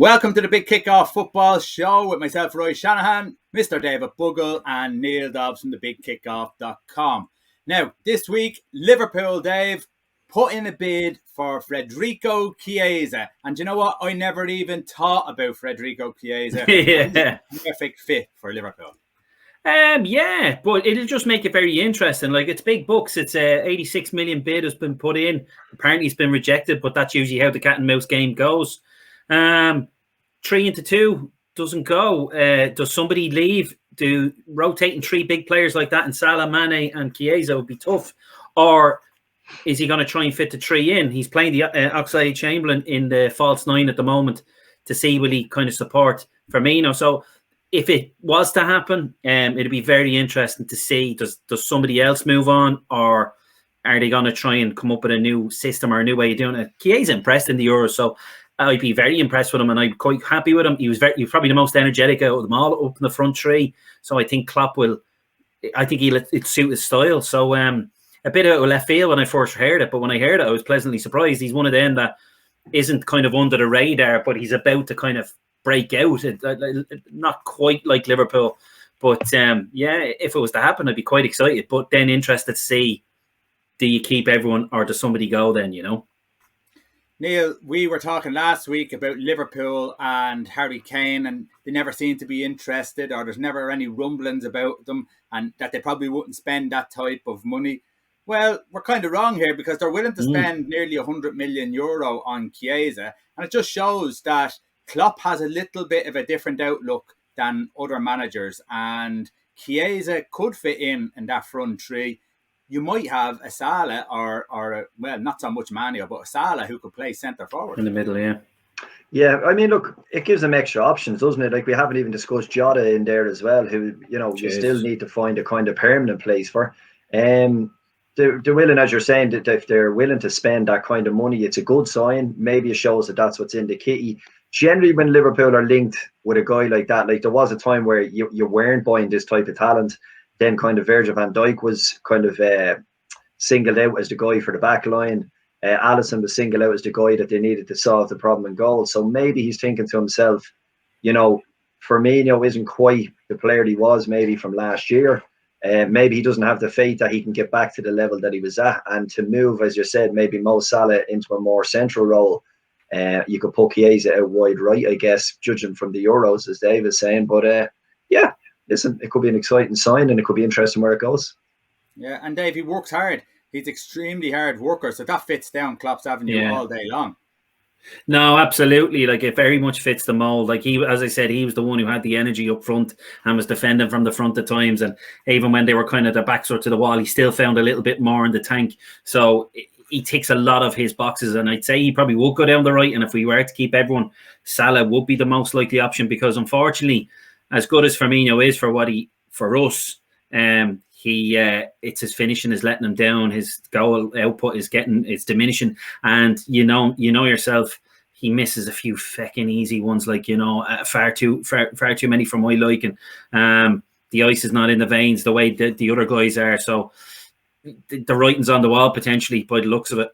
Welcome to the Big Kickoff Football Show with myself, Roy Shanahan, Mr. David Bugle and Neil Dobbs from thebigkickoff.com. Now, this week, Liverpool, Dave, put in a bid for Federico Chiesa. And you know what? I never even thought about Federico Chiesa. Yeah. Perfect fit for Liverpool. Yeah, but it'll just make it very interesting. Like, it's big bucks. It's 86 million bid has been put in. Apparently it's been rejected, but that's usually how the cat and mouse game goes. 3-2 doesn't go. Does somebody leave? Do rotating three big players like that and Salah, Mane and Chiesa would be tough? Or is he going to try and fit the three in? He's playing the Oxlade-Chamberlain in the false nine at the moment to see will he kind of support Firmino. So if it was to happen, it'd be very interesting to see does somebody else move on, or are they going to try and come up with a new system or a new way of doing it? Chiesa impressed in the Euros, so I'd be very impressed with him, and I'm quite happy with him. He was probably the most energetic out of them all up in the front three. So I think Klopp will. I think it suit his style. So a bit out of left field when I first heard it, but when I heard it, I was pleasantly surprised. He's one of them that isn't kind of under the radar, but he's about to kind of break out. Not quite like Liverpool, but yeah, if it was to happen, I'd be quite excited. But then interested to see, do you keep everyone or does somebody go then? You know. Neil, we were talking last week about Liverpool and Harry Kane, and they never seem to be interested, or there's never any rumblings about them, and that they probably wouldn't spend that type of money. Well, we're kind of wrong here, because they're willing to spend nearly €100 million on Chiesa, and it just shows that Klopp has a little bit of a different outlook than other managers, and Chiesa could fit in that front three. You might have a Salah or not so much Mane, but a Salah who could play centre forward. In the middle, yeah. Yeah, I mean, look, it gives them extra options, doesn't it? Like, we haven't even discussed Jota in there as well, who, you know, you still need to find a kind of permanent place for. They're willing, as you're saying, that if they're willing to spend that kind of money, it's a good sign. Maybe it shows that that's what's in the kitty. Generally, when Liverpool are linked with a guy like that, like there was a time where you weren't buying this type of talent. Then kind of Virgil van Dijk was kind of singled out as the guy for the back line. Alisson was singled out as the guy that they needed to solve the problem in goal. So maybe he's thinking to himself, you know, Firmino isn't quite the player he was maybe from last year. Maybe he doesn't have the faith that he can get back to the level that he was at. And to move, as you said, maybe Mo Salah into a more central role. You could put Chiesa out wide right, I guess, judging from the Euros, as Dave is saying. But yeah. Listen, it could be an exciting sign, and it could be interesting where it goes. Yeah, and Dave, he works hard. He's extremely hard worker, so that fits down Klopps Avenue all day long. No, absolutely. Like, it very much fits the mold. Like, he, as I said, he was the one who had the energy up front and was defending from the front at times. And even when they were kind of their backs to the wall, he still found a little bit more in the tank. So he ticks a lot of his boxes, and I'd say he probably would go down the right. And if we were to keep everyone, Salah would be the most likely option, because unfortunately, as good as Firmino is for us, it's his finishing is letting him down. His goal output is diminishing, and you know yourself, he misses a few fucking easy ones, like, you know, far too many for my liking. The ice is not in the veins the way the other guys are, so the writing's on the wall potentially by the looks of it.